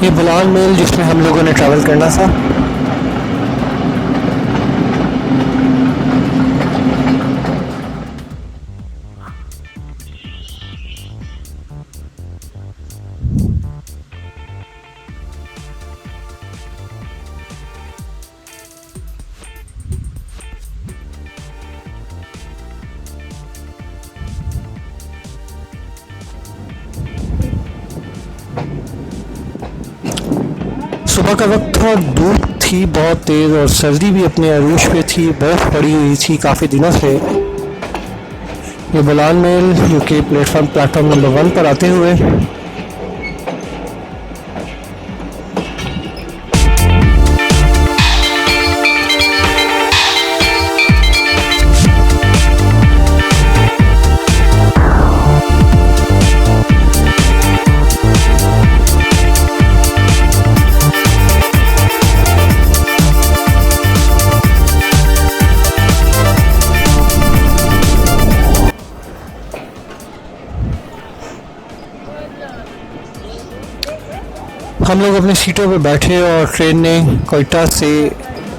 ये बुलान मेल जिसमें हम लोगों ने ट्रैवल करना था। सुबह का वक्त था, धूप थी बहुत तेज़ और सर्दी भी अपने अरूज पे थी। बर्फ़ पड़ी हुई थी काफ़ी दिनों से। ये बुलान मेल जो कि प्लेटफॉर्म नंबर 1 पर आते हुए हम लोग अपनी सीटों पे बैठे और ट्रेन ने कोयटा से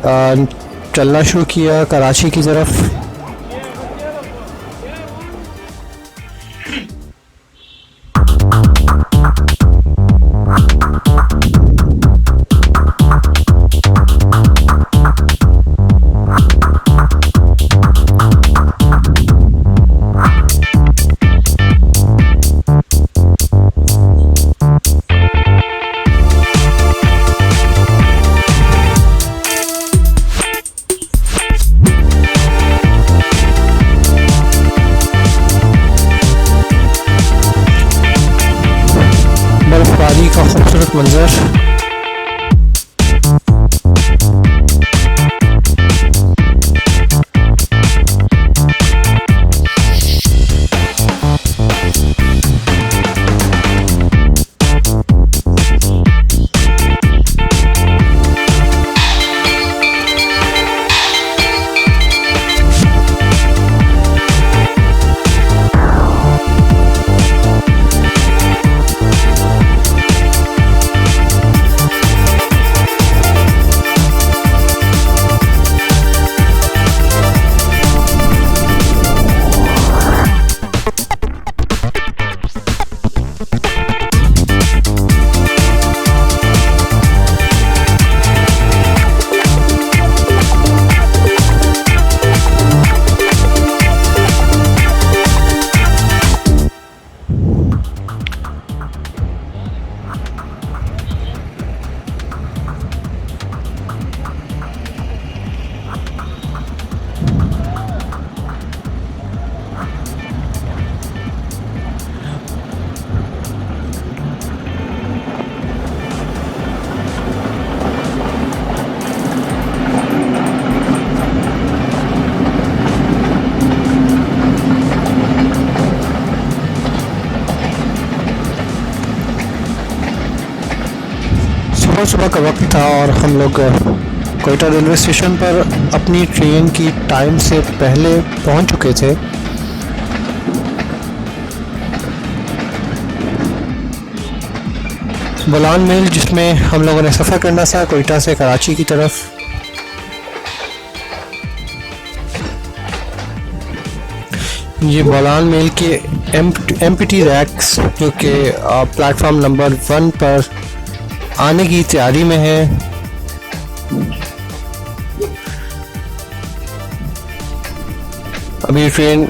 चलना शुरू किया कराची की तरफ। बर्फबारी का खूबसूरत मंजर। सुबह का वक्त था और हम लोग कोयटा रेलवे स्टेशन पर अपनी ट्रेन की टाइम से पहले पहुंच चुके थे। बुलान मेल जिसमें हम लोगों ने सफ़र करना था कोयटा से कराची की तरफ। ये बुलान मेल के एमपीटी रैक्स जो कि प्लेटफॉर्म नंबर 1 पर आने की तैयारी में है। अभी ट्रेन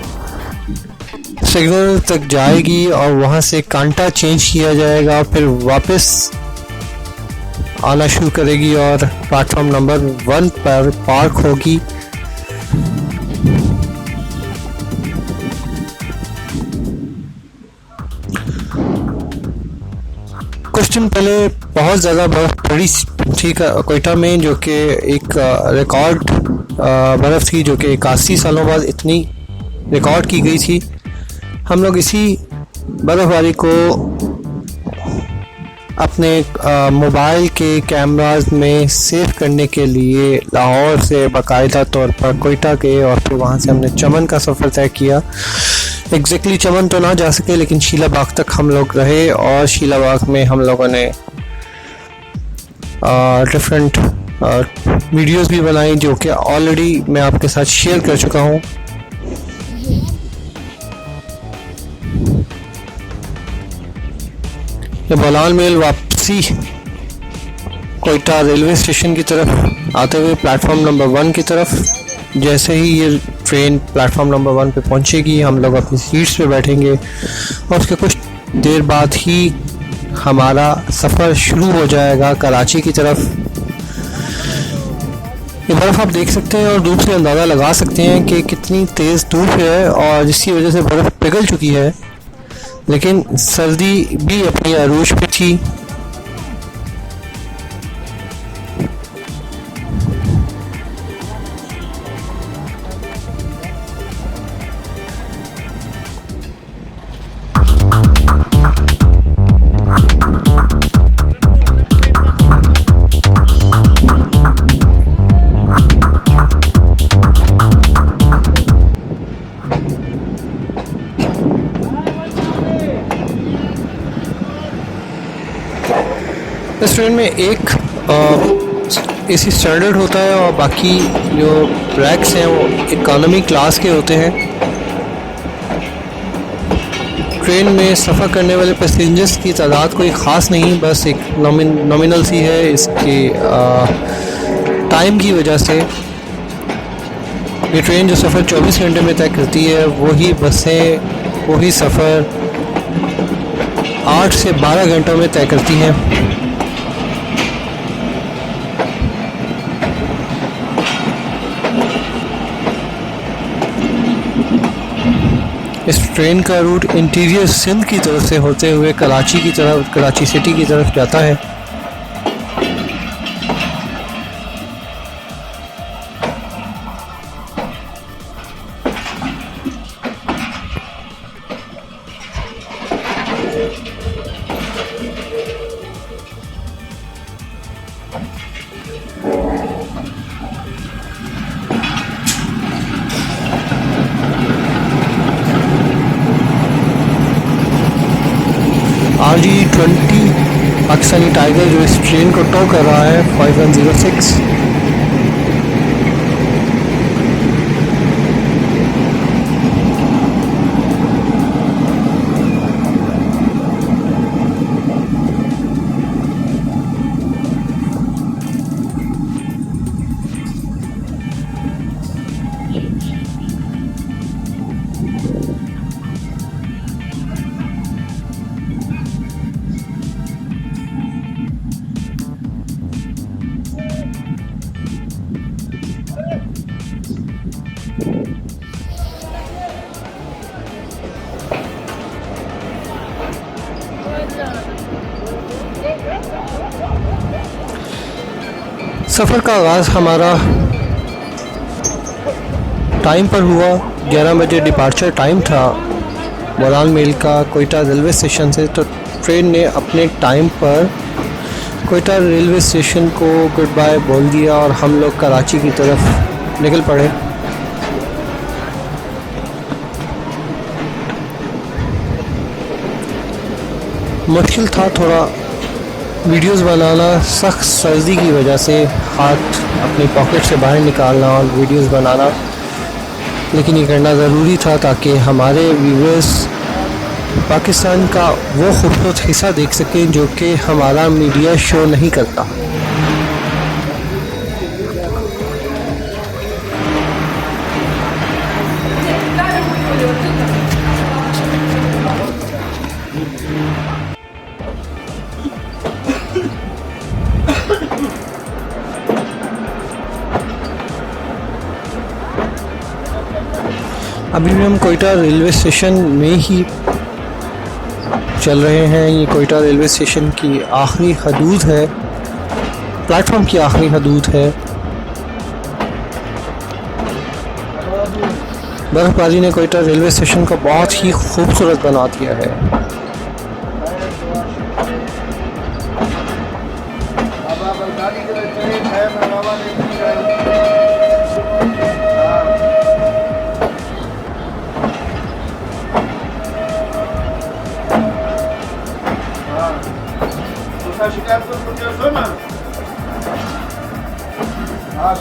सिग्नल तक जाएगी और वहां से कांटा चेंज किया जाएगा, फिर वापस आना शुरू करेगी और प्लेटफॉर्म नंबर 1 पर पार्क होगी। कुछ दिन पहले बहुत ज़्यादा बर्फ़ पड़ी थी कोयटा में, जो कि एक रिकॉर्ड बर्फ़ थी जो कि 81 सालों बाद इतनी रिकॉर्ड की गई थी। हम लोग इसी बर्फ़बारी को अपने मोबाइल के कैमराज में सेव करने के लिए लाहौर से बाकायदा तौर पर कोयटा गए और फिर वहाँ से हमने चमन का सफ़र तय किया। एग्जैक्टली चमन तो ना जा सके, लेकिन शीला बाग तक हम लोग रहे और शीला बाग में हम लोगों ने डिफरेंट वीडियोस भी बनाई जो कि ऑलरेडी मैं आपके साथ शेयर कर चुका हूँ। ये बोलान मेल वापसी कोयटा रेलवे स्टेशन की तरफ आते हुए प्लेटफॉर्म नंबर 1 की तरफ, जैसे ही ये ट्रेन प्लेटफॉर्म नंबर 1 पे पहुंचेगी हम लोग अपनी सीट्स पे बैठेंगे और उसके कुछ देर बाद ही हमारा सफ़र शुरू हो जाएगा कराची की तरफ। ये बर्फ़ आप देख सकते हैं और धूप से अंदाज़ा लगा सकते हैं कि कितनी तेज़ धूप है और जिसकी वजह से बर्फ़ पिघल चुकी है, लेकिन सर्दी भी अपनी अरूज पे थी। इस ट्रेन में एक एसी स्टैंडर्ड होता है और बाकी जो रैक्स हैं वो इकोनॉमी क्लास के होते हैं। ट्रेन में सफ़र करने वाले पैसेंजर्स की तादाद कोई ख़ास नहीं, बस एक नॉमिनल सी है इसके टाइम की वजह से। ये ट्रेन जो सफ़र 24 घंटे में तय करती है वही बसें वही सफ़र 8 से 12 घंटों में तय करती हैं। इस ट्रेन का रूट इंटीरियर सिंध की तरफ से होते हुए कराची की तरफ, कराची सिटी की तरफ जाता है। RG20 पाकिस्तानी टाइगर जो इस ट्रेन को टो कर रहा है 5106। सफ़र का आगाज़ हमारा टाइम पर हुआ। 11 बजे डिपार्चर टाइम था बोलान मेल का कोयटा रेलवे स्टेशन से, तो ट्रेन ने अपने टाइम पर कोयटा रेलवे स्टेशन को गुड बाय बोल दिया और हम लोग कराची की तरफ निकल पड़े। मुश्किल था थोड़ा वीडियोस बनाना, सख्त सर्दी की वजह से हाथ अपनी पॉकेट से बाहर निकालना और वीडियोस बनाना, लेकिन ये करना ज़रूरी था ताकि हमारे व्यूअर्स पाकिस्तान का वो खूबसूरत हिस्सा देख सकें जो कि हमारा मीडिया शो नहीं करता। अभी भी हम कोयटा रेलवे स्टेशन में ही चल रहे हैं। ये कोयटा रेलवे स्टेशन की आखिरी हदूद है, प्लेटफॉर्म की आखिरी हदूद है। बर्फ़बारी ने कोयटा रेलवे स्टेशन को बहुत ही खूबसूरत बना दिया है। शिकायत और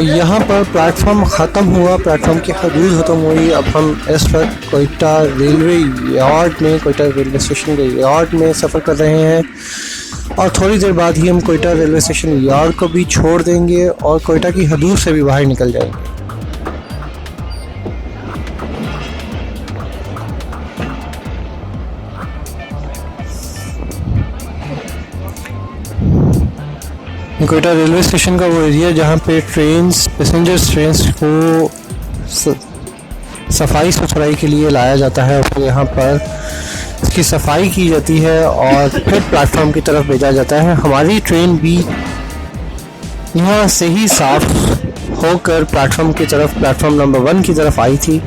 यहाँ पर प्लेटफॉर्म ख़त्म हुआ, प्लेटफॉर्म की हदूद ख़त्म हुई। अब हम इस वक्त कोयटा रेलवे यार्ड में, कोयटा रेलवे स्टेशन के यार्ड में सफ़र कर रहे हैं और थोड़ी देर बाद ही हम कोयटा रेलवे स्टेशन यार्ड को भी छोड़ देंगे और कोयटा की हदूद से भी बाहर निकल जाएंगे। कोयटा रेलवे स्टेशन का वो एरिया जहाँ पे पैसेंजर्स ट्रेन्स को सफाई सुथराई के लिए लाया जाता है और फिर यहाँ पर इसकी सफाई की जाती है और फिर प्लेटफॉर्म की तरफ भेजा जाता है। हमारी ट्रेन भी यहाँ से ही साफ होकर प्लेटफॉर्म की तरफ, प्लेटफॉर्म नंबर 1 की तरफ आई थी।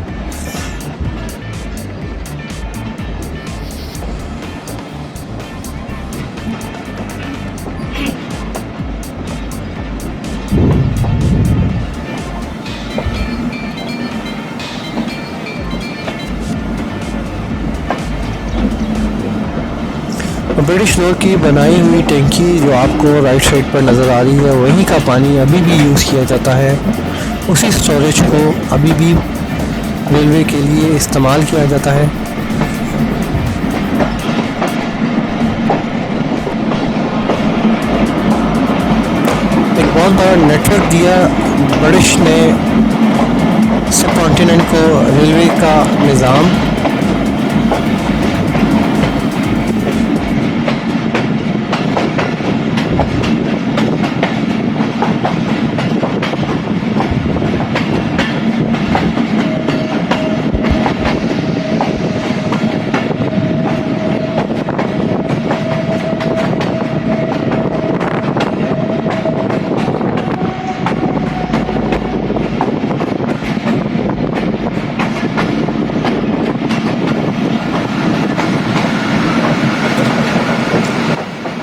ब्रिटिश लोग की बनाई हुई टैंकी जो आपको राइट साइड पर नज़र आ रही है, वहीं का पानी अभी भी यूज़ किया जाता है। उसी स्टोरेज को अभी भी रेलवे के लिए इस्तेमाल किया जाता है। एक बहुत बड़ा नेटवर्क दिया ब्रिटिश ने सब कॉन्टिनेंट को रेलवे का निज़ाम।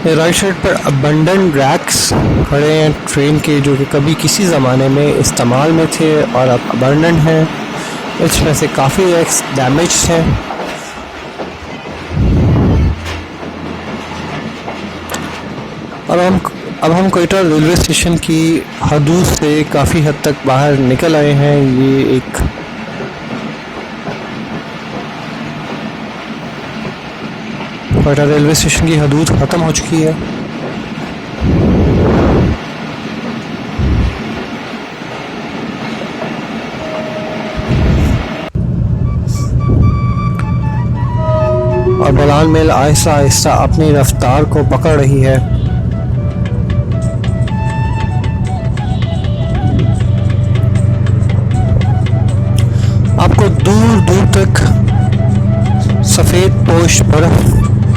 राइट साइड पर अबंडन रैक्स खड़े हैं ट्रेन के, जो कि कभी किसी ज़माने में इस्तेमाल में थे और अब अबंडन हैं। इसमें से काफ़ी रैक्स डैमेज हैं। और अब हम कोयटा रेलवे स्टेशन की हदूद से काफ़ी हद तक बाहर निकल आए हैं। ये एक कोयटा रेलवे स्टेशन की हदूद ख़त्म हो चुकी है। और बलान मेल आहिस्ता आहिस्ता अपनी रफ्तार को पकड़ रही है। आपको दूर दूर तक सफ़ेद पोश बर्फ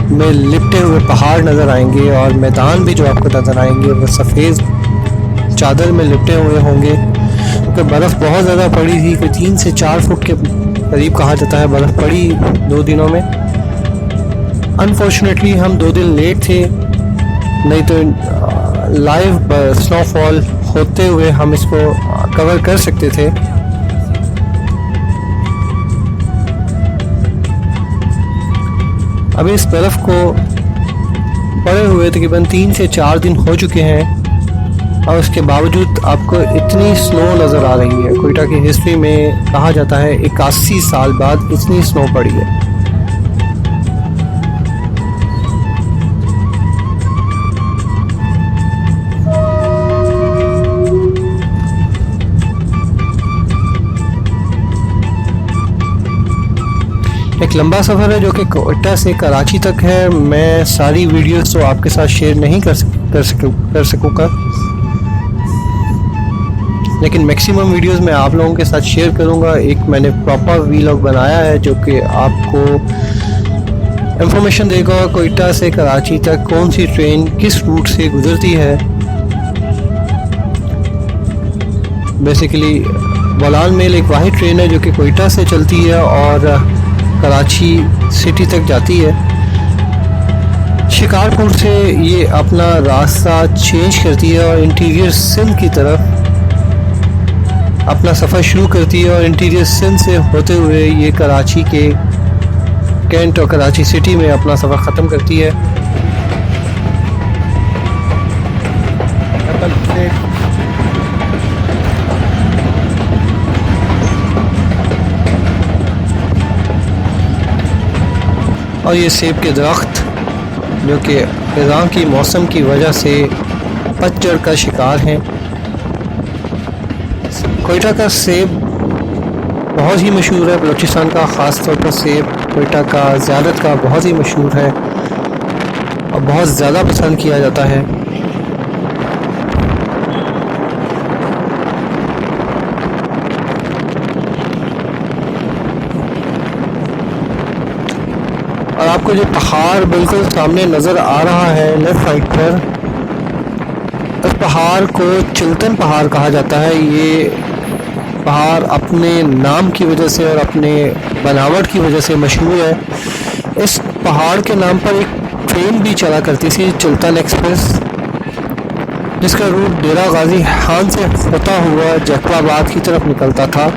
में लिपटे हुए पहाड़ नज़र आएंगे और मैदान भी जो आपको नज़र आएंगे वो सफ़ेद चादर में लिपटे हुए होंगे, क्योंकि बर्फ़ बहुत ज़्यादा पड़ी थी। कोई 3 से 4 फुट के करीब कहा जाता है बर्फ़ पड़ी 2 दिनों में। अनफॉर्चुनेटली हम 2 दिन लेट थे, नहीं तो लाइव स्नोफॉल होते हुए हम इसको कवर कर सकते थे। अभी इस बर्फ़ को पड़े हुए तकरीबन 3 से 4 दिन हो चुके हैं और उसके बावजूद आपको इतनी स्नो नज़र आ रही है। कोयटा की हिस्ट्री में कहा जाता है 81 साल बाद इतनी स्नो पड़ी है। एक लंबा सफ़र है जो कि कोयटा से कराची तक है। मैं सारी वीडियोस तो आपके साथ शेयर नहीं कर सकूँगा, लेकिन मैक्सिमम वीडियोस मैं आप लोगों के साथ शेयर करूँगा। एक मैंने प्रॉपर वीलॉग बनाया है जो कि आपको इंफॉर्मेशन देगा कोयटा से कराची तक कौन सी ट्रेन किस रूट से गुजरती है। बेसिकली बलान मेल एक वाहिद ट्रेन है जो कि कोयटा से चलती है और कराची सिटी तक जाती है। शिकारपुर से ये अपना रास्ता चेंज करती है और इंटीरियर सिंध की तरफ अपना सफ़र शुरू करती है और इंटीरियर सिंध से होते हुए ये कराची के कैंट और कराची सिटी में अपना सफ़र ख़त्म करती है। और ये सेब के दरख्त जो कि ख़ज़ां की मौसम की वजह से पतझड़ का शिकार हैं। कोयटा का सेब बहुत ही मशहूर है, बलूचिस्तान का ख़ास तौर पर सेब कोयटा का ज़्यादत का बहुत ही मशहूर है और बहुत ज़्यादा पसंद किया जाता है। और आपको जो पहाड़ बिल्कुल सामने नज़र आ रहा है लेफ्ट साइड पर, उस पहाड़ को चिल्तन पहाड़ कहा जाता है। ये पहाड़ अपने नाम की वजह से और अपने बनावट की वजह से मशहूर है। इस पहाड़ के नाम पर एक ट्रेन भी चला करती थी, चिल्तन एक्सप्रेस, जिसका रूट डेरा गाजी खान से होता हुआ जैफराबाद की तरफ निकलता था।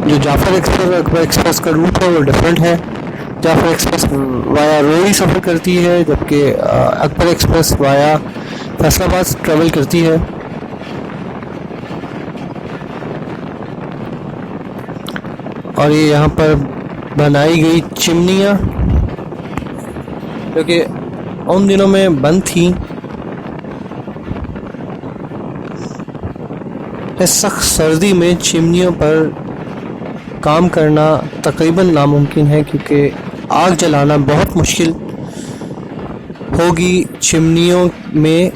जो जाफर एक्सप्रेस और अकबर एक्सप्रेस का रूट है वो डिफरेंट है। जाफर एक्सप्रेस वाया रोही सफ़र करती है, जबकि Akbar express via Faisalabad travel करती है। और ये यहाँ पर बनाई गई चिमनियाँ जो कि उन दिनों में बंद थी। इस सख्त सर्दी में चिमनियों पर काम करना तकरीबन नामुमकिन है, क्योंकि आग जलाना बहुत मुश्किल होगी चिमनियों में।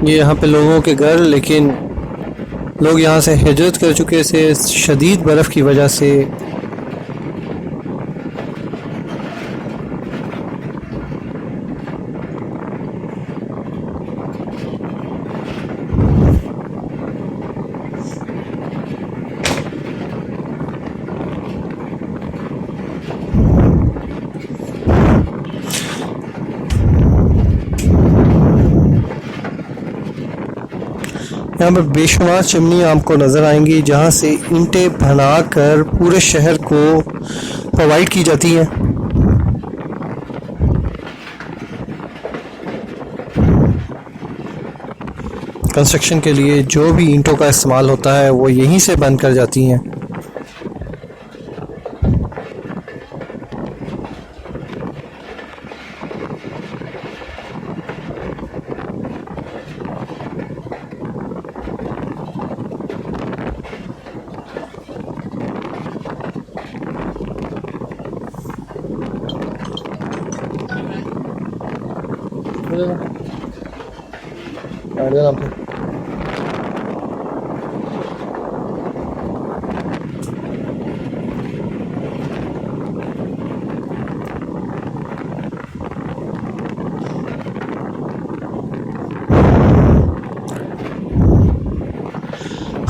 ये यहाँ पे लोगों के घर, लेकिन लोग यहाँ से हिजरत कर चुके से शदीद बर्फ़ की वजह से यहाँ पर बेशुमार चिमनी आपको नज़र आएंगी, जहाँ से ईंटें बनाकर पूरे शहर को प्रोवाइड की जाती हैं। कंस्ट्रक्शन के लिए जो भी ईंटों का इस्तेमाल होता है वो यहीं से बन कर जाती हैं।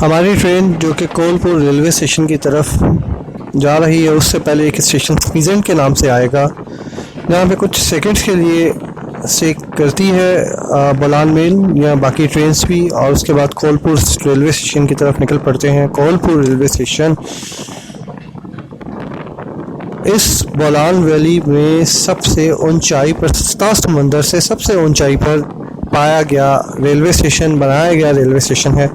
हमारी ट्रेन जो कि कोलपुर रेलवे स्टेशन की तरफ जा रही है, उससे पहले एक स्टेशन फीजेंट के नाम से आएगा, जहाँ पे कुछ सेकंड्स के लिए स्टे करती है बोलान मेल या बाकी ट्रेन्स भी, और उसके बाद कोलपुर रेलवे स्टेशन की तरफ निकल पड़ते हैं। कोलपुर रेलवे स्टेशन इस बोलान वैली में सबसे ऊंचाई पर, 7 समंदर से सबसे ऊंचाई पर पाया गया रेलवे स्टेशन, बनाया गया रेलवे स्टेशन है।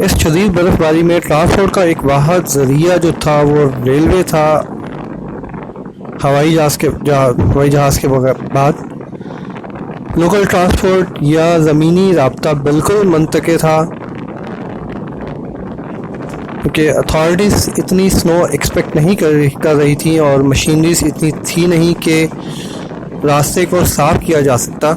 इस शदीद बर्फबारी में ट्रांसपोर्ट का एक वाहिद ज़रिया जो था वो रेलवे था। हवाई जहाज़ के बाद लोकल ट्रांसपोर्ट या ज़मीनी राब्ता बिल्कुल मुंतक़े था, क्योंकि अथॉरिटीज़ इतनी स्नो एक्सपेक्ट नहीं कर रही थी और मशीनरीज इतनी थी नहीं कि रास्ते को साफ़ किया जा सकता।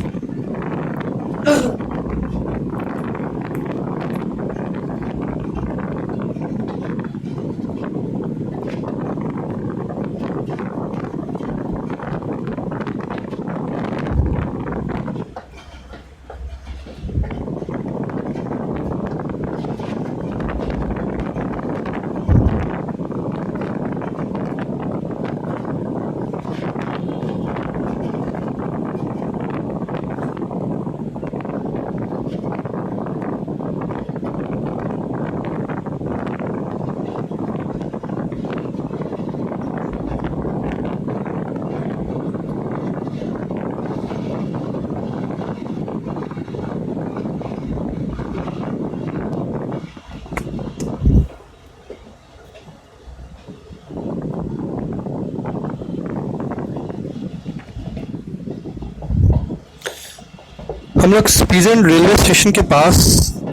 हम लोग स्पीजन रेलवे स्टेशन के पास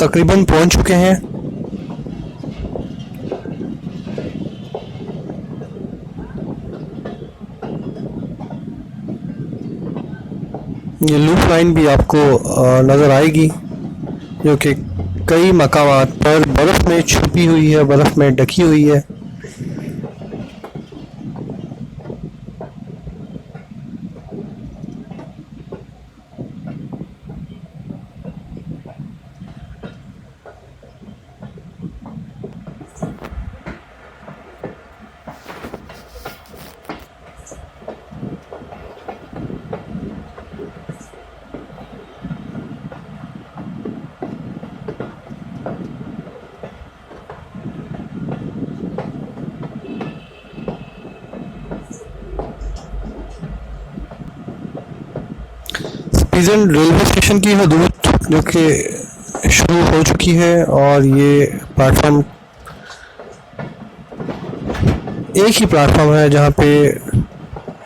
तकरीबन पहुंच चुके हैं। ये लूप लाइन भी आपको नज़र आएगी, जो कि कई मकामात पर बर्फ़ में छुपी हुई है, बर्फ़ में ढकी हुई है। स्पीजन रेलवे स्टेशन की हदूद जो कि शुरू हो चुकी है, और ये प्लेटफॉर्म एक ही प्लेटफॉर्म है जहाँ पे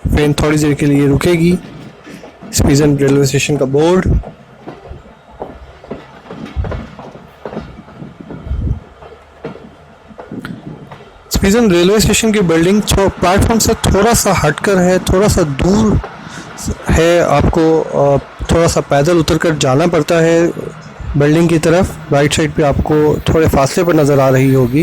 ट्रेन थोड़ी देर के लिए रुकेगी। स्पीजन रेलवे स्टेशन का बोर्ड, स्पीजन रेलवे स्टेशन की बिल्डिंग प्लेटफॉर्म से थोड़ा सा हटकर है, थोड़ा सा दूर है। आपको थोड़ा सा पैदल उतरकर जाना पड़ता है बिल्डिंग की तरफ। राइट साइड पे आपको थोड़े फासले पर नज़र आ रही होगी।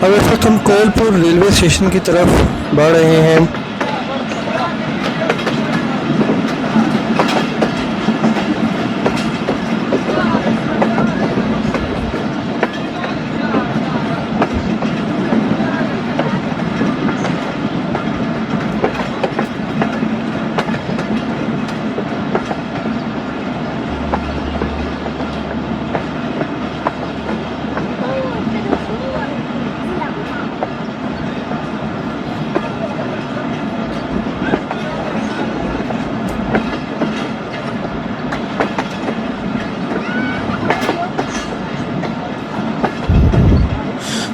अब इस वक्त हम कोलपुर रेलवे स्टेशन की तरफ बढ़ रहे हैं।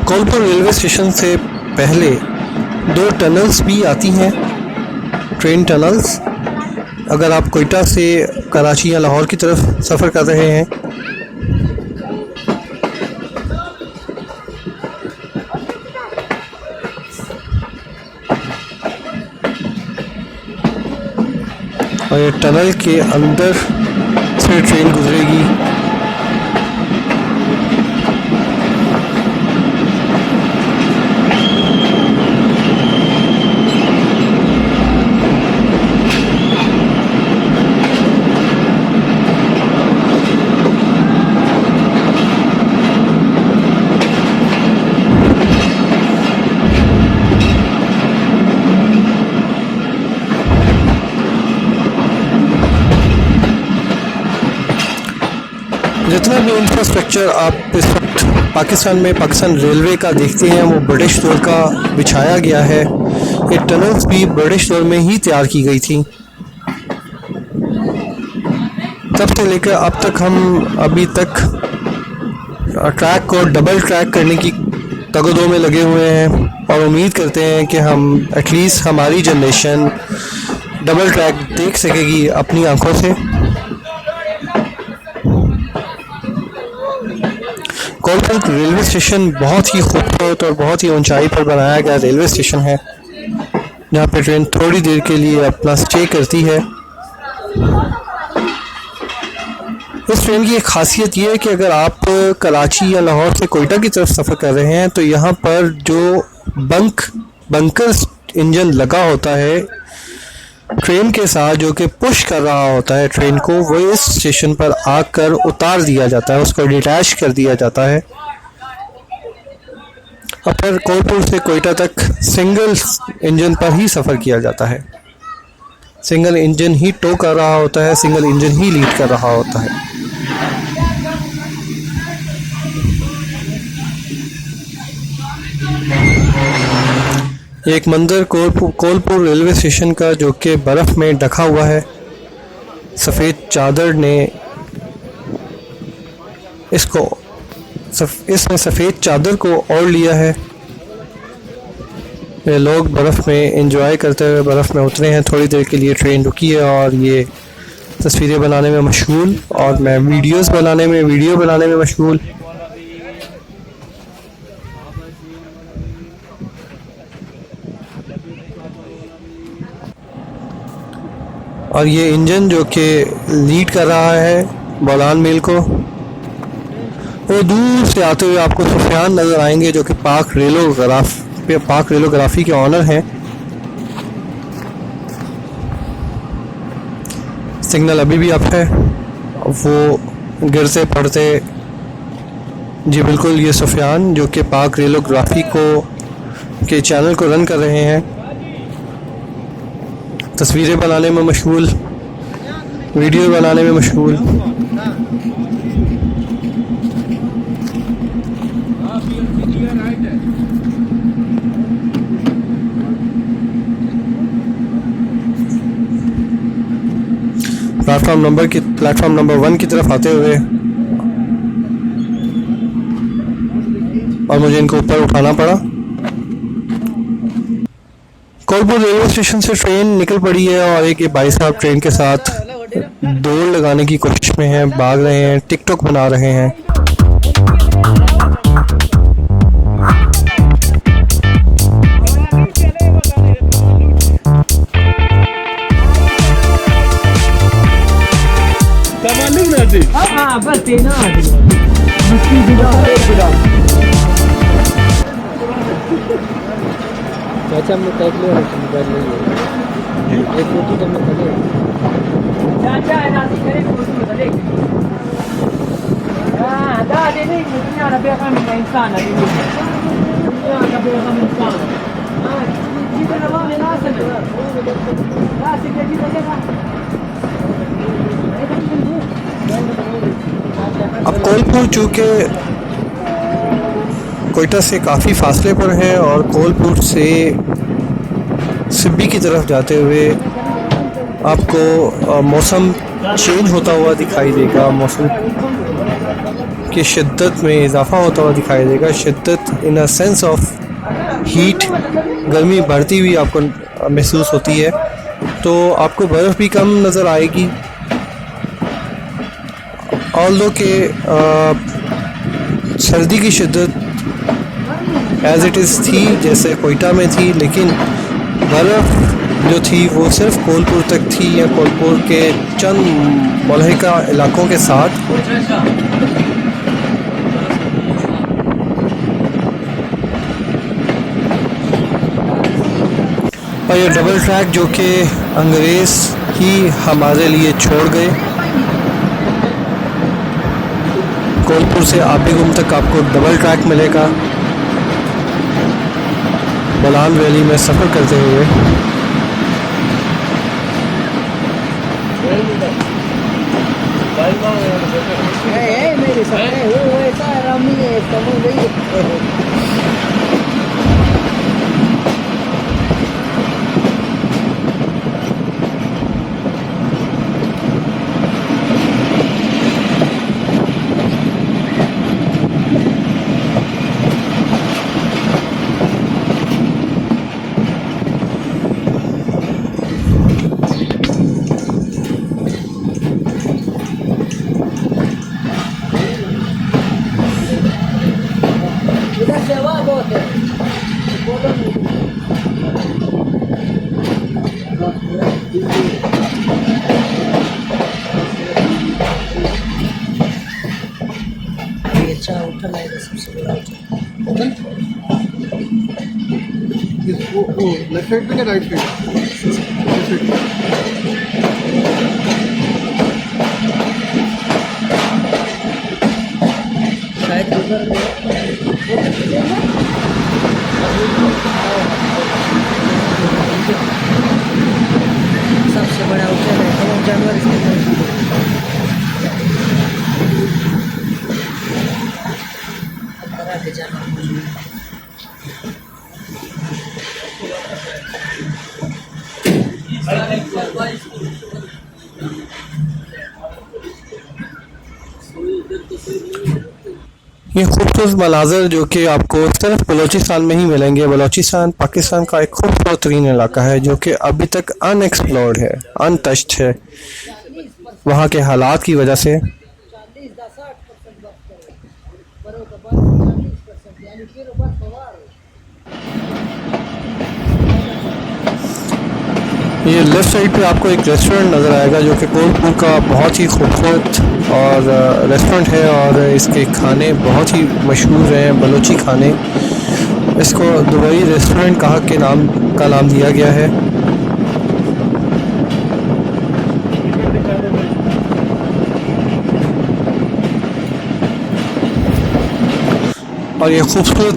कोलपुर रेलवे स्टेशन से पहले 2 टनल्स भी आती हैं, ट्रेन टनल्स। अगर आप कोयटा से कराची या लाहौर की तरफ सफ़र कर रहे हैं, और ये टनल के अंदर से ट्रेन गुजरेगी। जितना भी इंफ्रास्ट्रक्चर आप इस वक्त पाकिस्तान में पाकिस्तान रेलवे का देखते हैं, वो ब्रिटिश दौर का बिछाया गया है। ये टनल्स भी ब्रिटिश दौर में ही तैयार की गई थी। तब से लेकर अब तक हम अभी तक ट्रैक को डबल ट्रैक करने की तगदों में लगे हुए हैं, और उम्मीद करते हैं कि हम एटलीस्ट हमारी जनरेशन डबल ट्रैक देख सकेगी अपनी आंखों से। कोलपुर रेलवे स्टेशन बहुत ही खूबसूरत और बहुत ही ऊंचाई पर बनाया गया रेलवे स्टेशन है, जहाँ पे ट्रेन थोड़ी देर के लिए अपना स्टे करती है। इस ट्रेन की एक खासियत ये है कि अगर आप कराची या लाहौर से कोयटा की तरफ सफ़र कर रहे हैं, तो यहाँ पर जो बंकर इंजन लगा होता है ट्रेन के साथ, जो कि पुश कर रहा होता है ट्रेन को, वो इस स्टेशन पर आकर उतार दिया जाता है, उसको डिटैच कर दिया जाता है। और फिर कोलपुर से कोयटा तक सिंगल इंजन पर ही सफ़र किया जाता है। सिंगल इंजन ही टो कर रहा होता है, सिंगल इंजन ही लीड कर रहा होता है। एक मंदिर कोलपुर रेलवे स्टेशन का, जो कि बर्फ़ में ढका हुआ है। सफ़ेद चादर ने इसको इसने सफ़ेद चादर को ओढ़ लिया है। ये लोग बर्फ़ में एंजॉय करते हुए बर्फ़ में उतरे हैं। थोड़ी देर के लिए ट्रेन रुकी है और ये तस्वीरें बनाने में मशगूल, और मैं वीडियो बनाने में मशगूल। और ये इंजन जो कि लीड कर रहा है बोलान मिल को, वो दूर से आते हुए आपको सुफियान नज़र आएंगे जो कि पाक रेलोग्राफी के ऑनर हैं। सिग्नल अभी भी अप है। वो गिरते पड़ते, जी बिल्कुल, ये सुफियान जो कि पाक रेलोग्राफी के चैनल को रन कर रहे हैं, तस्वीरें बनाने में मशगूल, वीडियो बनाने में मशगूल। प्लेटफॉर्म नंबर 1 की तरफ आते हुए, और मुझे इनको ऊपर उठाना पड़ा। कोलपुर रेलवे स्टेशन से ट्रेन निकल पड़ी है और एक ये भाई साहब ट्रेन के साथ दौड़ लगाने की कोशिश में हैं, भाग रहे हैं, टिकटॉक बना रहे हैं। हाँ बस देना चाचा हमने टैग लिया मोबाइल नहीं है, एक फोटो तो मैं करे चाचा है ना करे फोटो बदले। हाँ दा दे नहीं दुनिया ना बेकार में इंसान है, दुनिया का बेकार इंसान। हाँ जीवन नवा में ना सके ना सीखे जी लगेगा। अब कोलपुर चूँकि कोयटा से काफ़ी फासले पर है और कोलपुर से सिब्बी की तरफ जाते हुए आपको मौसम चेंज होता हुआ दिखाई देगा, मौसम की शिद्दत में इजाफा होता हुआ दिखाई देगा। शिद्दत इन अ सेंस ऑफ हीट, गर्मी बढ़ती हुई आपको महसूस होती है। तो आपको बर्फ़ भी कम नज़र आएगी, ऑल्दो के सर्दी की शिद्दत एज इट इज़ थी जैसे कोयटा में थी, लेकिन बर्फ़ जो थी वो सिर्फ कोलपुर तक थी या कोलपुर के चंद मुल्हिका इलाकों के साथ। और ये डबल ट्रैक जो कि अंग्रेज़ ही हमारे लिए छोड़ गए, कोलपुर से आबेगुम तक आपको डबल ट्रैक मिलेगा बोलान वैली में सफ़र करते हुए। मेरे सामने वो ऐसा आरामी है समझ गई। अच्छा होटल है सबसे बड़ा होटल। वो लेफ्ट साइड पे क्या राइट साइड? शायद उधर सबसे बड़ा होटल है तो जानवर इसमें तरह के जानवर मौजूद हैं। ये खूबसूरत मनाज़र जो कि आपको सिर्फ बलूचिस्तान में ही मिलेंगे। बलूचिस्तान पाकिस्तान का एक खूबसूरत तरीन इलाका है जो कि अभी तक अनएक्सप्लोर्ड है, अनटच्ड है वहाँ के हालात की वजह से। ये लेफ्ट साइड पे आपको एक रेस्टोरेंट नज़र आएगा जो कि कोलपुर का बहुत ही खूबसूरत और रेस्टोरेंट है और इसके खाने बहुत ही मशहूर हैं, बलूची खाने। इसको दुबई रेस्टोरेंट कहा के नाम दिया गया है। और ये खूबसूरत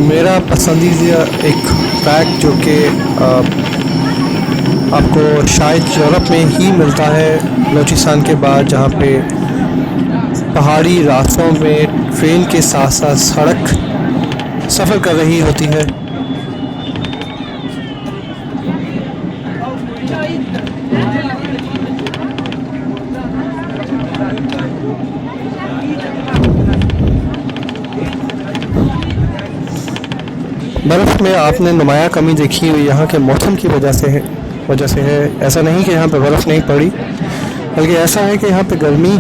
मेरा पसंदीदा एक ट्रैक जो कि आपको शायद यूरोप में ही मिलता है बलूचिस्तान के बाद, जहाँ पे पहाड़ी रास्तों में ट्रेन के साथ साथ सड़क सफ़र कर रही होती है। बर्फ़ में आपने नुमाया कमी देखी हुई यहाँ के मौसम की वजह से है। ऐसा नहीं कि यहाँ पे बर्फ़ नहीं पड़ी, बल्कि ऐसा है कि यहाँ पे गर्मी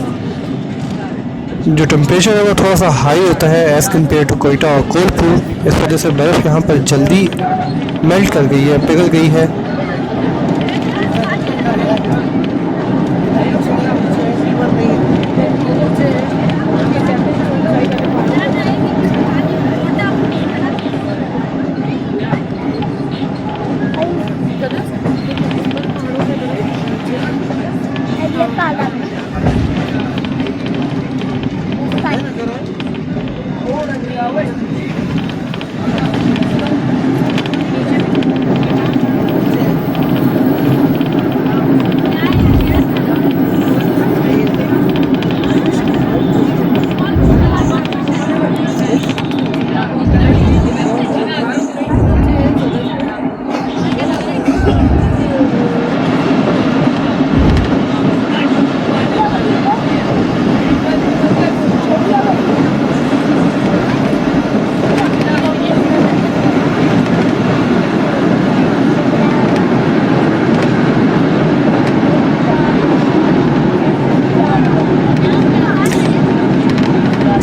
जो टेम्परेचर है वो थोड़ा सा हाई होता है एज़ कम्पेयर टू कोयटा और कोलपुर। इस वजह से बर्फ़ यहाँ पर जल्दी मेल्ट कर गई है, पिघल गई है।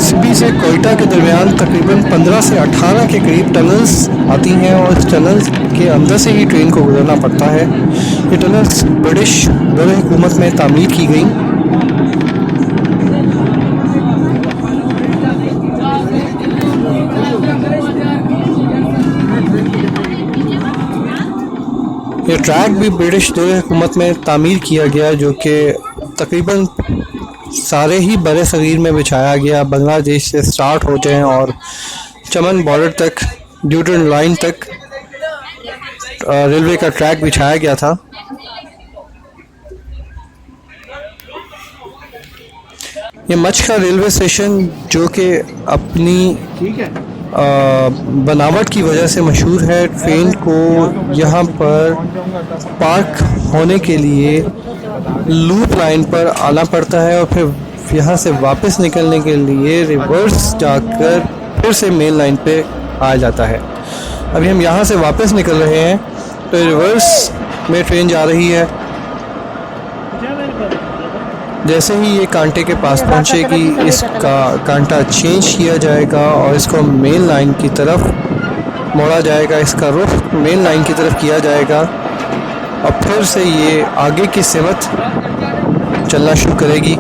सिबी से कोयटा के दरमियान तकरीबन 15 से 18 के करीब टनल्स आती हैं और इस टनल्स के अंदर से ही ट्रेन को गुजरना पड़ता है। ये टनल्स ब्रिटिश दौर हुकूमत में तामीर की गई। ये ट्रैक भी ब्रिटिश दौर हुकूमत में तामीर किया गया जो कि तकरीबन सारे ही बड़े सगीर में बिछाया गया। बांग्लादेश से स्टार्ट होते हैं और चमन बॉर्डर तक, ड्यूटन लाइन तक रेलवे का ट्रैक बिछाया गया था। ये मचका रेलवे स्टेशन जो कि अपनी बनावट की वजह से मशहूर है। ट्रेन को यहाँ पर पार्क होने के लिए लूप लाइन पर आना पड़ता है और फिर यहाँ से वापस निकलने के लिए रिवर्स जाकर फिर से मेन लाइन पे आ जाता है। अभी हम यहाँ से वापस निकल रहे हैं तो रिवर्स में ट्रेन जा रही है। जैसे ही ये कांटे के पास पहुँचेगी इसका कांटा चेंज किया जाएगा और इसको मेन लाइन की तरफ मोड़ा जाएगा। इसका रुख मेन लाइन की तरफ किया जाएगा और फिर से ये आगे की सिमत चलना शुरू करेगी।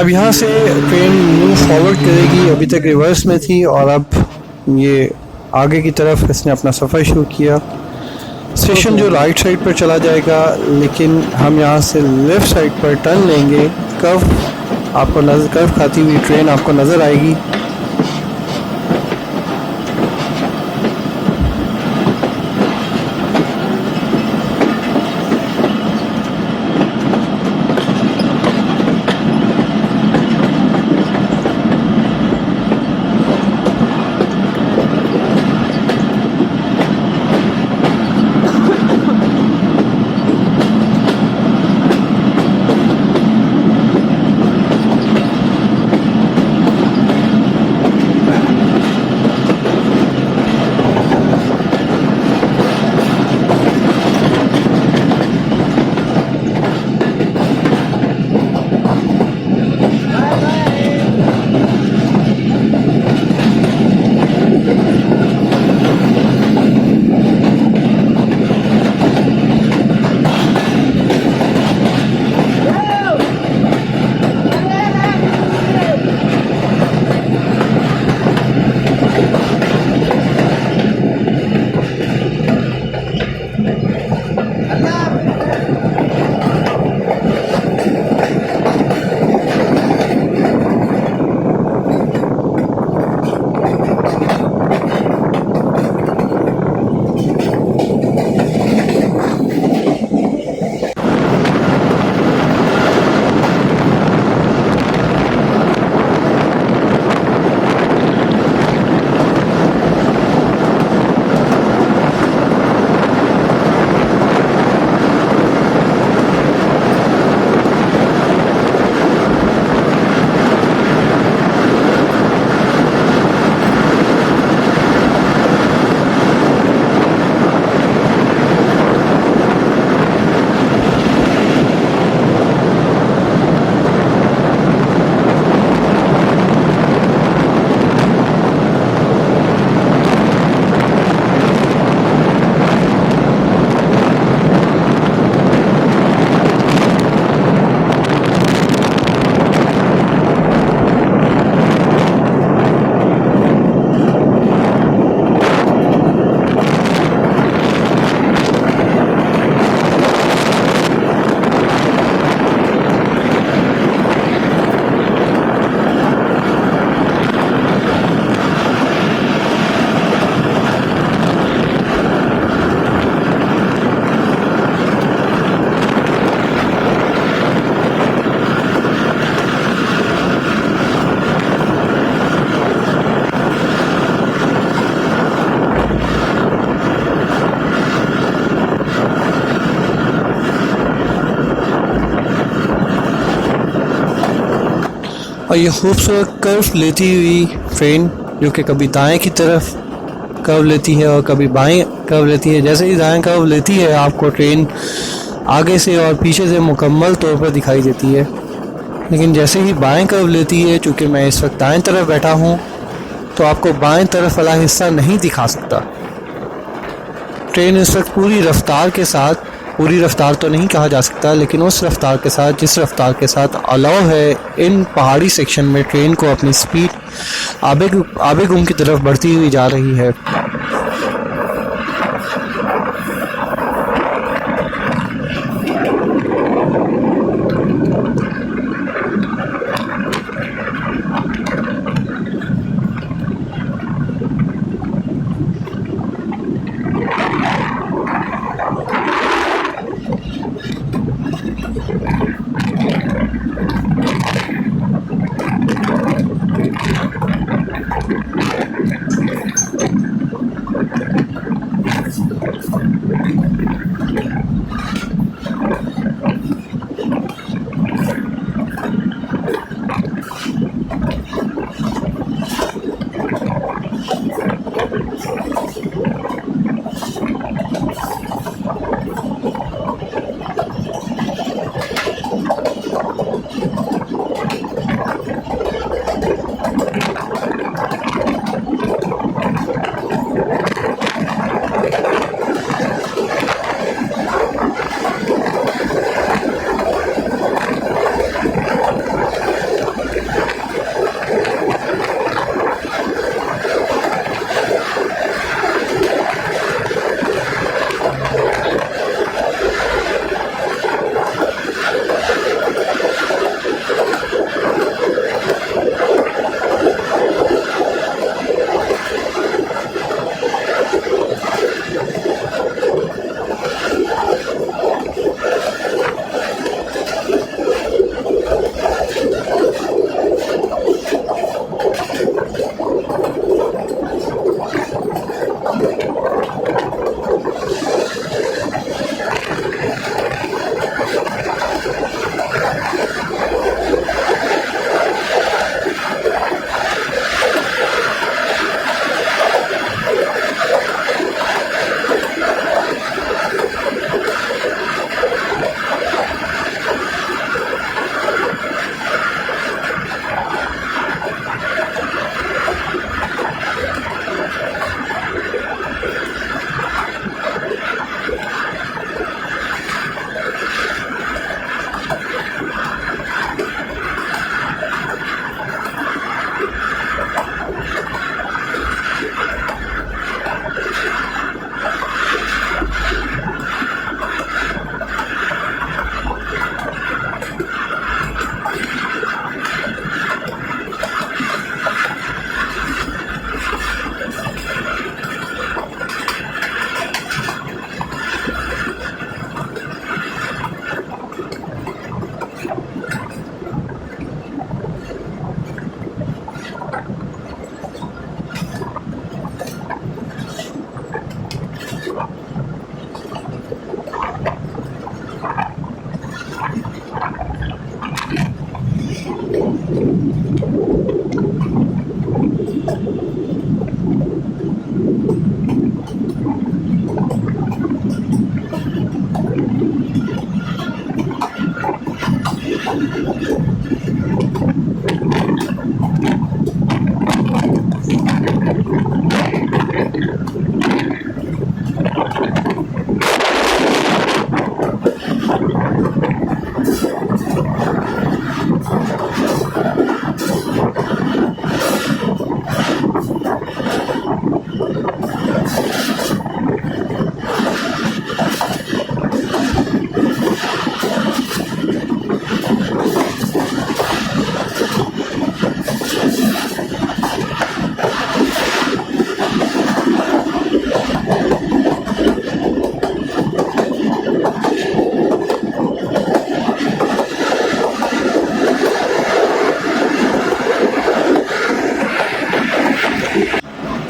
अब यहाँ से ट्रेन मूव फॉरवर्ड करेगी, अभी तक रिवर्स में थी और अब ये आगे की तरफ इसने अपना सफ़र शुरू किया। स्टेशन जो राइट साइड पर चला जाएगा, लेकिन हम यहाँ से लेफ़्ट साइड पर टर्न लेंगे। कर्व खाती हुई ट्रेन आपको नज़र आएगी। और ये खूबसूरत कर्व लेती हुई ट्रेन जो कि कभी दाएं की तरफ कर्व लेती है और कभी बाएं कर्व लेती है। जैसे ही दाएं कर्व लेती है आपको ट्रेन आगे से और पीछे से मुकम्मल तौर पर दिखाई देती है, लेकिन जैसे ही बाएं कर्व लेती है, चूँकि मैं इस वक्त दाएं तरफ बैठा हूँ तो आपको बाएं तरफ वाला हिस्सा नहीं दिखा सकता। ट्रेन इस वक्त पूरी रफ्तार के साथ, पूरी रफ्तार तो नहीं कहा जा सकता, लेकिन उस रफ्तार के साथ जिस रफ्तार के साथ अलाउ है इन पहाड़ी सेक्शन में ट्रेन को अपनी स्पीड आबेगुम की तरफ बढ़ती हुई जा रही है।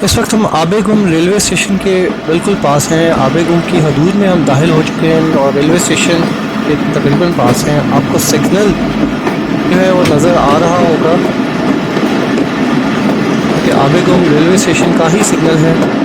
इस वक्त हम आबेगुम रेलवे स्टेशन के बिल्कुल पास हैं। आबेगुम की हदूद में हम दाखिल हो चुके हैं और रेलवे स्टेशन के तकरीबन पास हैं। आपको सिग्नल जो है वो नज़र आ रहा होगा कि आबेगुम रेलवे स्टेशन का ही सिग्नल है।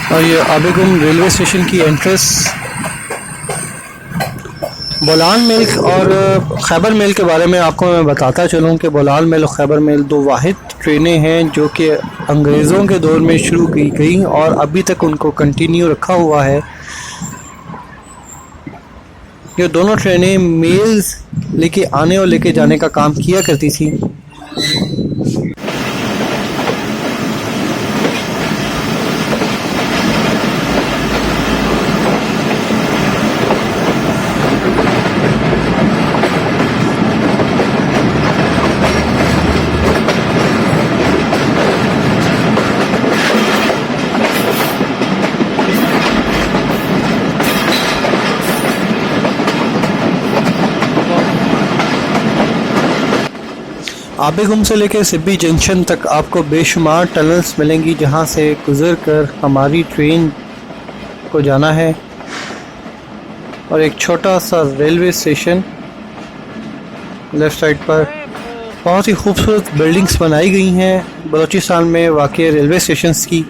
और ये आबेगुम रेलवे स्टेशन की एंट्रेंस। बोलान मिल और खैबर मेल के बारे में आपको मैं बताता चलूँ कि बोलान मेल और खैबर मेल दो वाहिद ट्रेनें हैं जो कि अंग्रेज़ों के दौर में शुरू की गई और अभी तक उनको कंटिन्यू रखा हुआ है। ये दोनों ट्रेनें मेल्स लेके आने और लेके जाने का काम किया करती थी। आबेगुम से लेकर सिब्बी जंक्शन तक आपको बेशुमार टनल्स मिलेंगी जहां से गुजर कर हमारी ट्रेन को जाना है। और एक छोटा सा रेलवे स्टेशन लेफ़्ट साइड पर। बहुत ही खूबसूरत बिल्डिंग्स बनाई गई हैं बलूचिस्तान में वाक़ई रेलवे स्टेशंस की।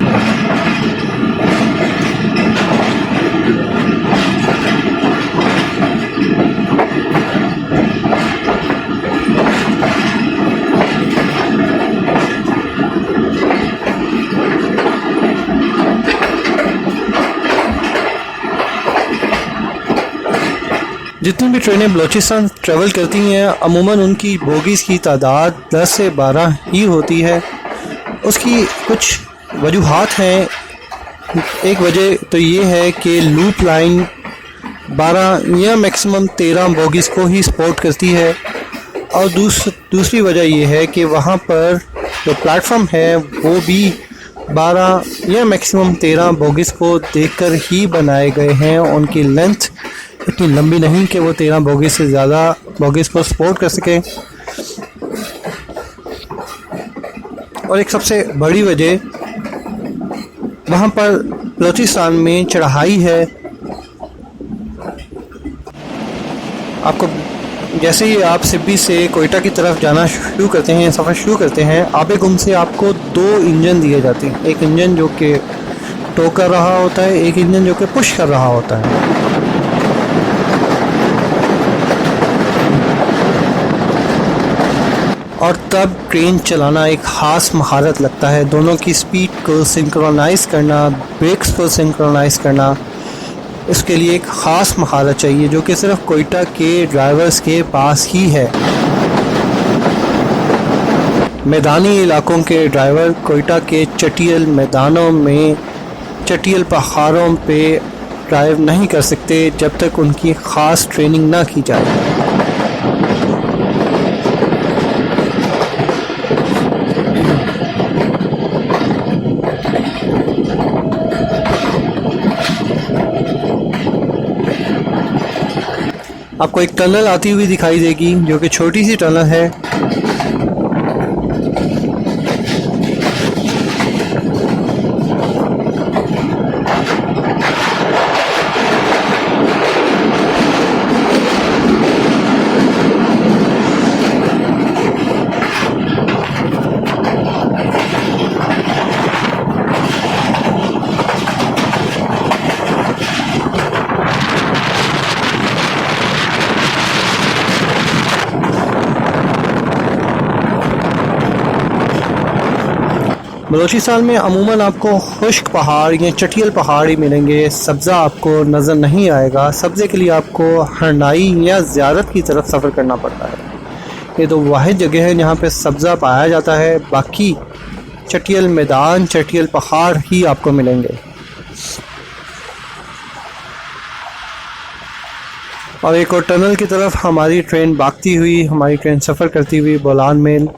जितनी भी ट्रेनें बलूचिस्तान ट्रैवल करती हैं अमूमन उनकी बोगीज़ की तादाद 10 से 12 ही होती है। उसकी कुछ वजूहात हैं। एक वजह तो ये है कि लूप लाइन 12 या मैक्सिमम 13 बोगीज़ को ही सपोर्ट करती है और दूसरी वजह ये है कि वहाँ पर जो प्लेटफॉर्म है वो भी 12 या मैक्सिमम 13 बोगीज़ को देखकर ही बनाए गए हैं। उनकी लेंथ इतनी लंबी नहीं कि वो 13 बोगीज़ से ज़्यादा बोगीज़ को सपोर्ट कर सके। और एक सबसे बड़ी वजह वहाँ पर बलूचिस्तान में चढ़ाई है। आपको जैसे ही आप सिब्बी से कोयटा की तरफ जाना शुरू करते हैं, सफ़र शुरू करते हैं, आबेगुम से आपको 2 इंजन दिए जाते हैं। एक इंजन जो कि टो कर रहा होता है, एक इंजन जो कि पुश कर रहा होता है। और तब ट्रेन चलाना एक ख़ास महारत लगता है। दोनों की स्पीड को सिंक्रोनाइज़ करना, ब्रेक्स को सिंक्रोनाइज़ करना, इसके लिए एक ख़ास महारत चाहिए जो कि सिर्फ कोयटा के ड्राइवर्स के पास ही है। मैदानी इलाकों के ड्राइवर कोयटा के चटियल मैदानों में, चटियल पहाड़ों पे ड्राइव नहीं कर सकते जब तक उनकी ख़ास ट्रेनिंग ना की जाए। आपको एक टनल आती हुई दिखाई देगी जो कि छोटी सी टनल है। बलोचिस्तान में अमूमन आपको खुश्क पहाड़ या चटियल पहाड़ ही मिलेंगे। सब्ज़ा आपको नज़र नहीं आएगा। सब्ज़े के लिए आपको हरनाई या ज़ियारत की तरफ सफ़र करना पड़ता है। ये तो वाहिद जगह है जहाँ पे सब्ज़ा पाया जाता है। बाकी चटियल मैदान, चटियल पहाड़ ही आपको मिलेंगे। और एक और टनल की तरफ हमारी ट्रेन भागती हुई, हमारी ट्रेन सफ़र करती हुई Bolan mail.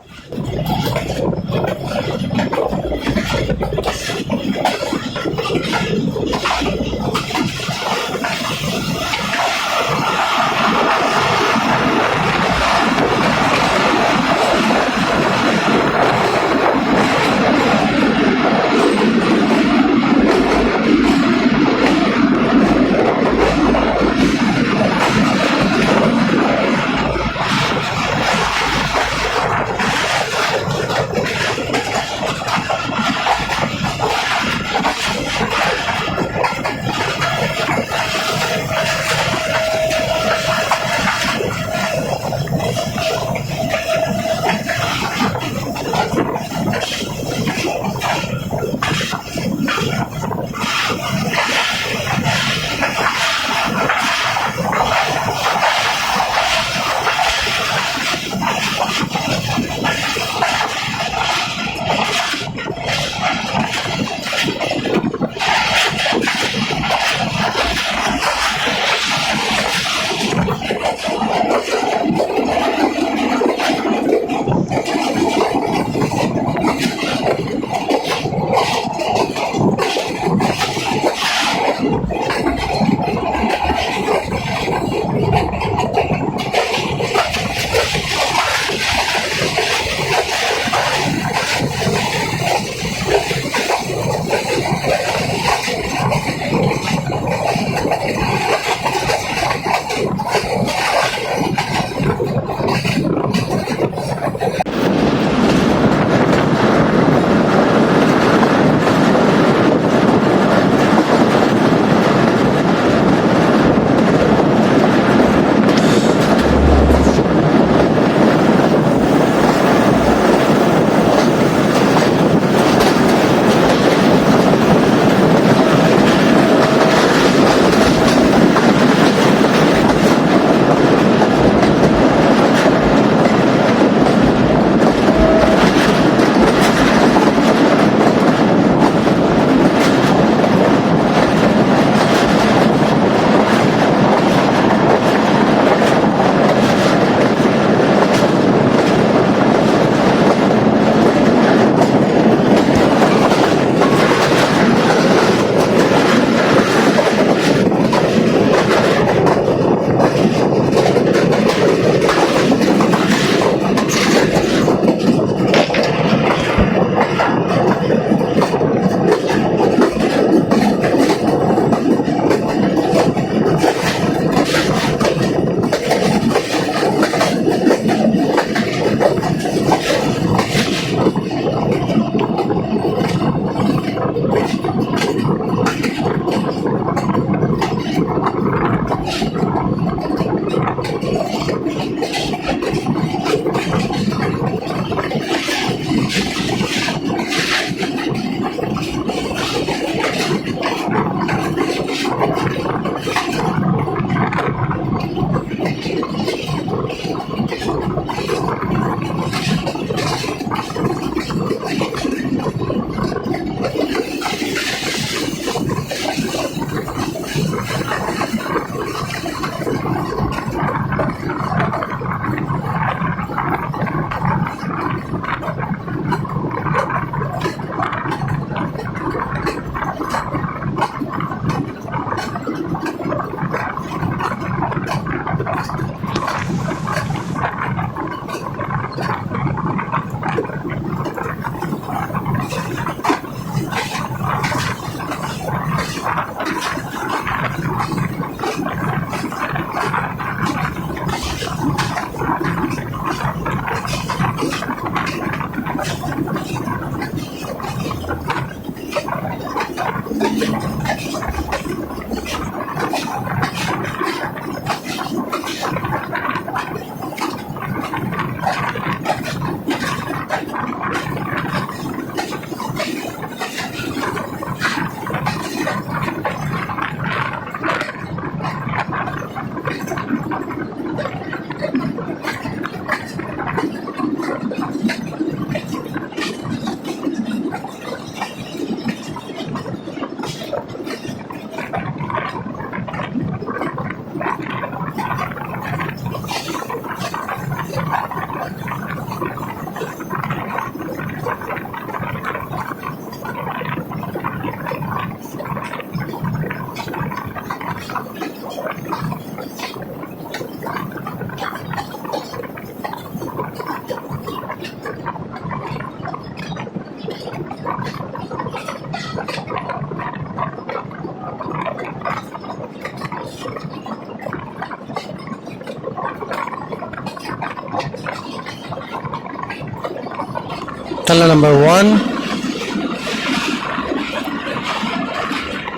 Tunnel number 1,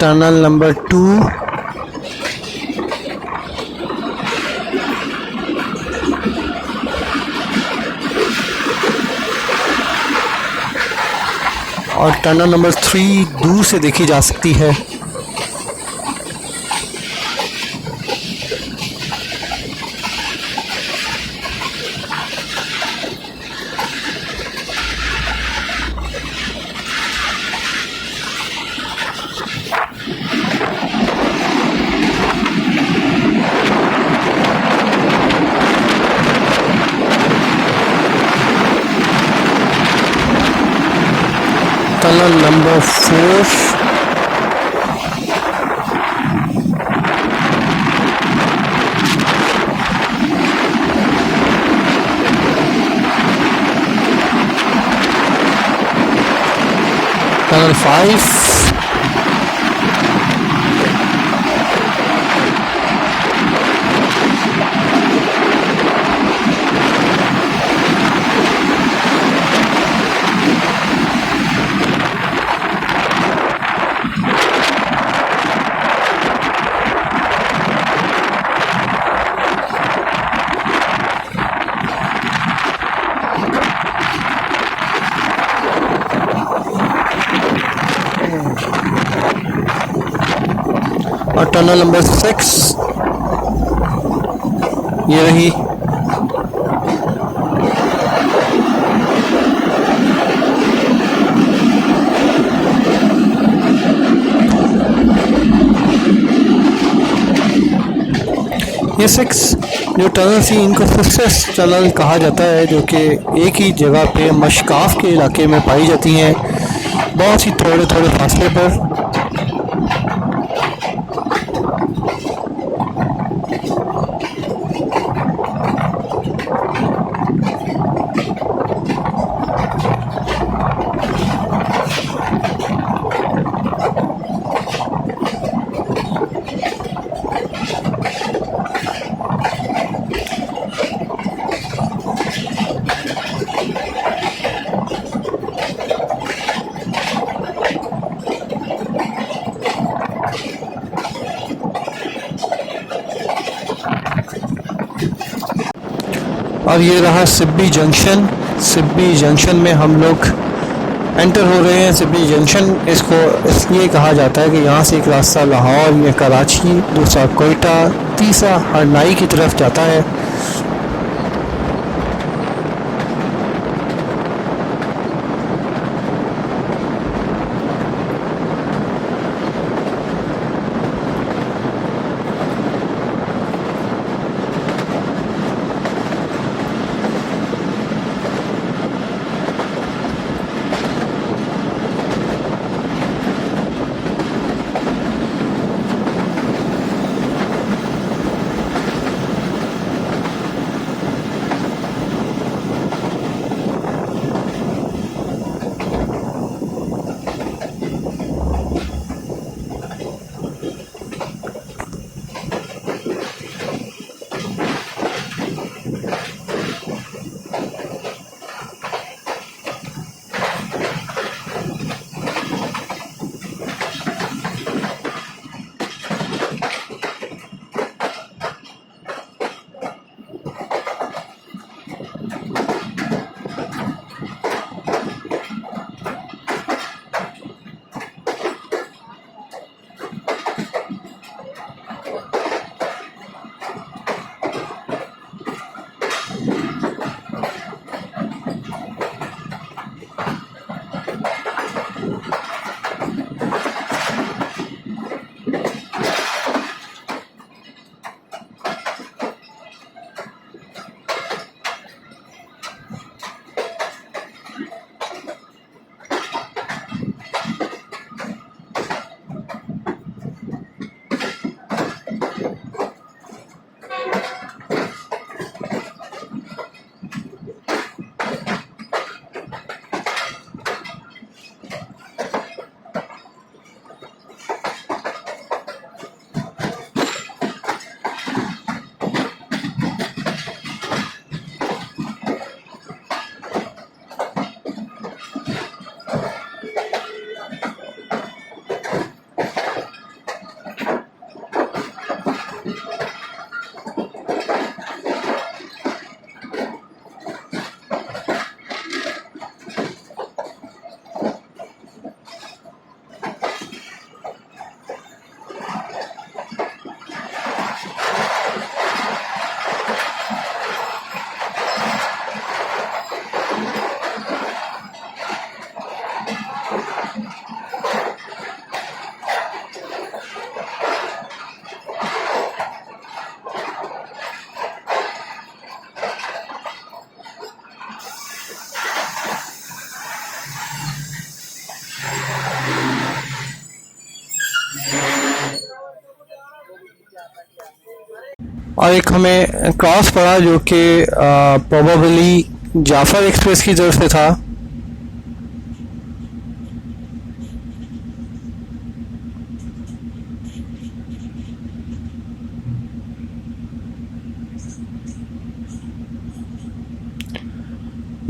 tunnel number 2, और टनल नंबर 3 दूर से देखी जा सकती है। टनल नंबर 4, टनल 5, और टनल नंबर 6 ये रही। ये 6 जो टनल थी इनको सक्सेस टनल कहा जाता है, जो कि एक ही जगह पे मशकाफ के इलाके में पाई जाती हैं, बहुत ही थोड़े थोड़े फासले पर। और ये रहा सिब्बी जंक्शन। सिब्बी जंक्शन में हम लोग एंटर हो रहे हैं। सिब्बी जंक्शन इसको इसलिए कहा जाता है कि यहाँ से एक रास्ता लाहौर या कराची, दूसरा कोयटा, तीसरा हरनाई की तरफ जाता है। और एक हमें क्रॉस पड़ा जो कि प्रोबेबली जाफर एक्सप्रेस की तरफ से था।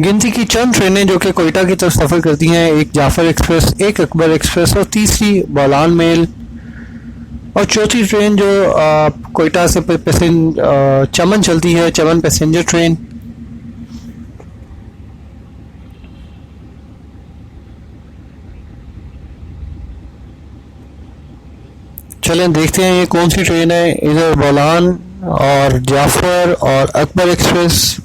गिनती की चंद ट्रेनें जो कि कोयटा की तरफ सफ़र करती हैं, एक जाफर एक्सप्रेस, एक अकबर एक्सप्रेस और तीसरी बोलान मेल, और चौथी ट्रेन जो कोयटा से चमन चलती है, चमन पैसेंजर ट्रेन। चलें देखते हैं ये कौन सी ट्रेन है। इधर बोलान और जाफर और अकबर एक्सप्रेस।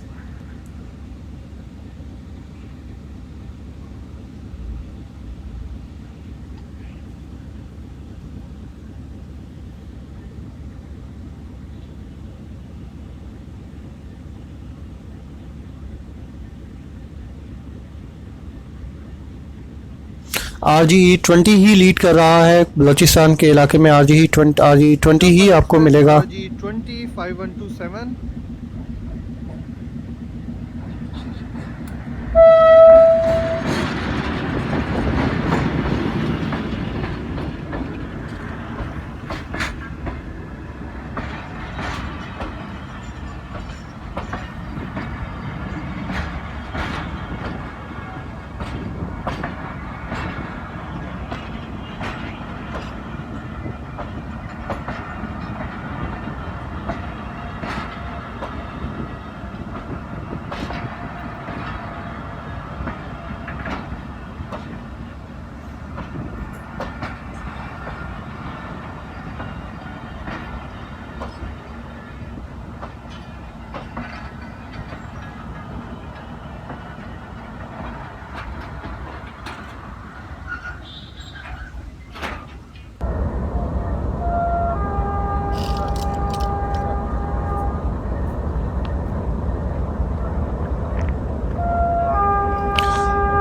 RG20 ही लीड कर रहा है बलूचिस्तान के इलाके में। RG20 ही आपको मिलेगा। RG20 5127।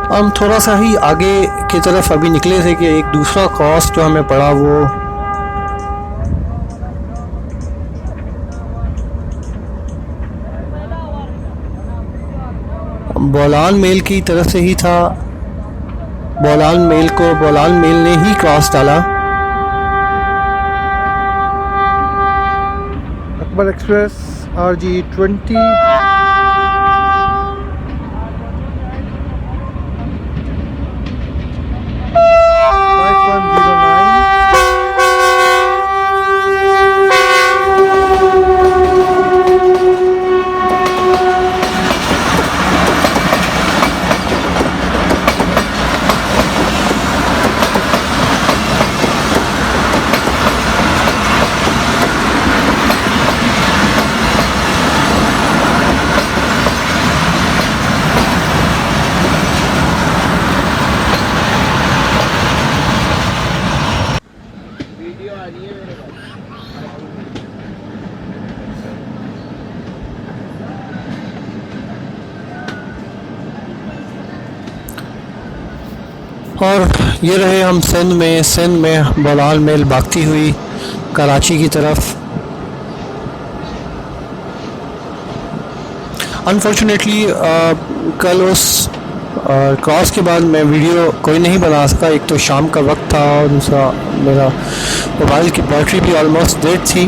हम थोड़ा सा ही आगे की तरफ अभी निकले थे कि एक दूसरा क्रॉस जो हमें पड़ा वो बोलान मेल की तरफ से ही था। बोलान मेल ने ही क्रॉस डाला। अकबर एक्सप्रेस RG20 और ये रहे हम सिंध में बोलान मेल भागती हुई कराची की तरफ। अनफॉर्चुनेटली कल उस क्रॉस के बाद मैं वीडियो कोई नहीं बना सका। एक तो शाम का वक्त था और दूसरा मेरा मोबाइल की बैटरी भी ऑलमोस्ट डेड थी,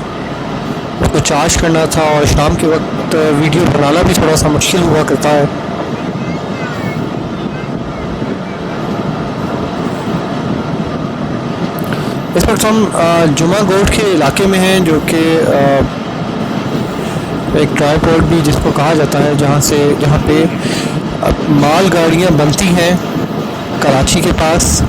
उसको चार्ज करना था और शाम के वक्त वीडियो बनाना भी थोड़ा सा मुश्किल हुआ करता है। इस वक्त हम जुमा गोट के इलाके में हैं जो कि एक ट्राईपोर्ट भी जिसको कहा जाता है, जहाँ पे माल गाड़ियाँ बनती हैं कराची के पास।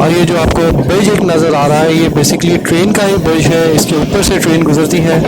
और ये जो आपको ब्रिज एक नज़र आ रहा है, ये बेसिकली ट्रेन का ही ब्रिज है, इसके ऊपर से ट्रेन गुजरती है।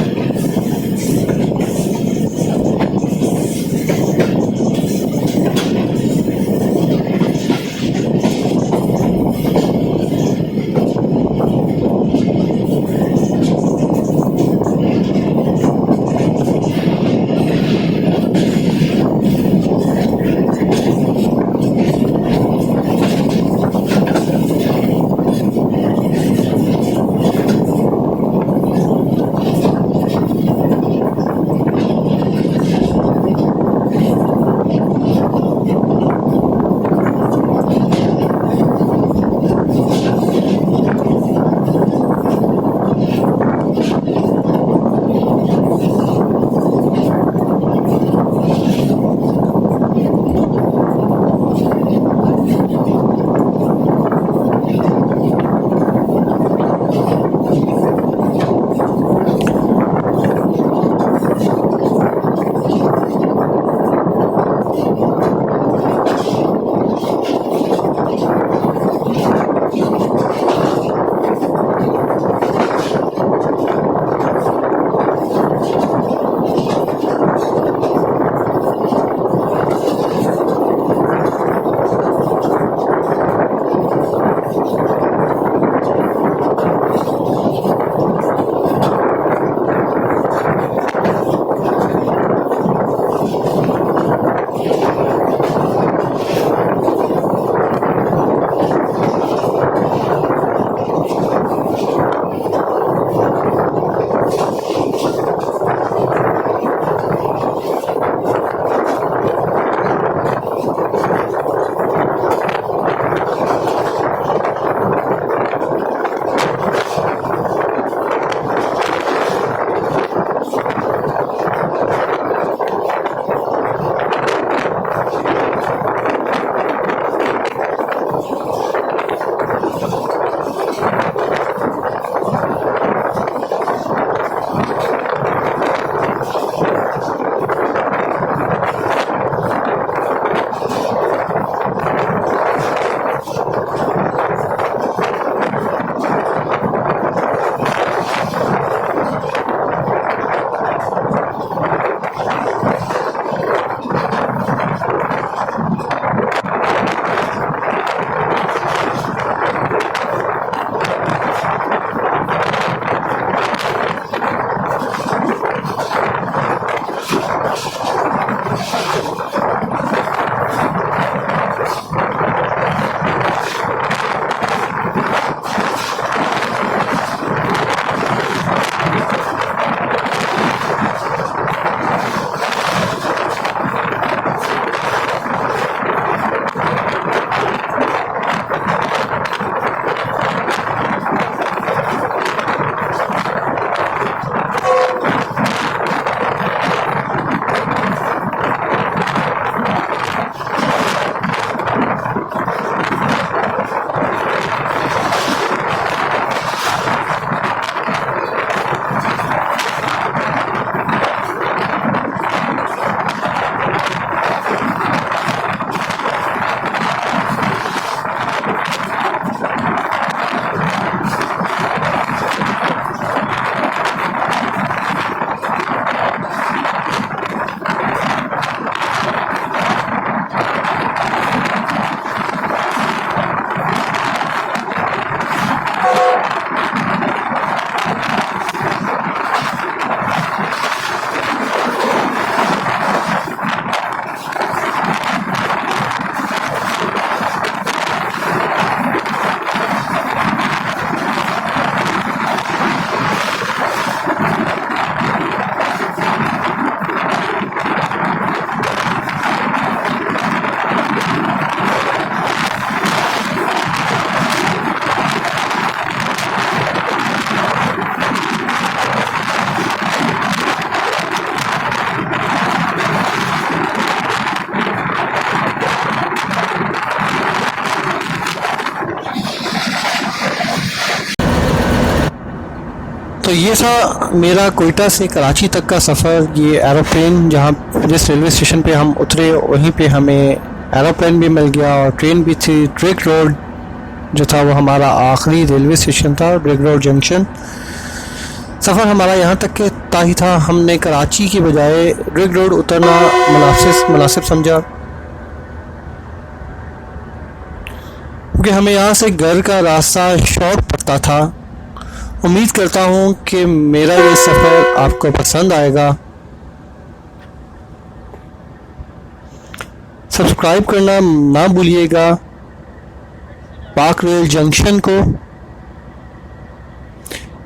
तो ये था मेरा कोयटा से कराची तक का सफ़र। ये एरोप्लेन जहाँ जिस रेलवे स्टेशन पे हम उतरे वहीं पे हमें एरोप्लेन भी मिल गया और ट्रेन भी थी। ड्रेक रोड जो था वो हमारा आखिरी रेलवे स्टेशन था, रिंग रोड जंक्शन। सफ़र हमारा यहाँ तक के ही था। हमने कराची के बजाय रिंग रोड उतरना मुनासिब समझा, क्योंकि हमें यहाँ से घर का रास्ता शॉर्ट पड़ता था। उम्मीद करता हूँ कि मेरा ये सफ़र आपको पसंद आएगा। सब्सक्राइब करना ना भूलिएगा पाक रेल जंक्शन को।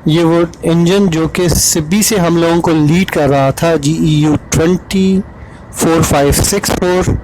ये वो इंजन जो कि सिब्बी से हम लोगों को लीड कर रहा था, GEU 204564।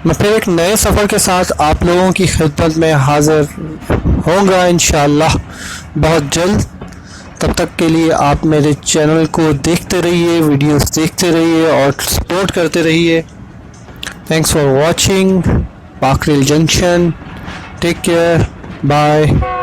मैं फिर एक नए सफ़र के साथ आप लोगों की खिदमत में हाज़िर होऊंगा इंशाअल्लाह बहुत जल्द। तब तक के लिए आप मेरे चैनल को देखते रहिए, वीडियोस देखते रहिए और सपोर्ट करते रहिए। Thanks for watching Pak rail junction. Take care, bye.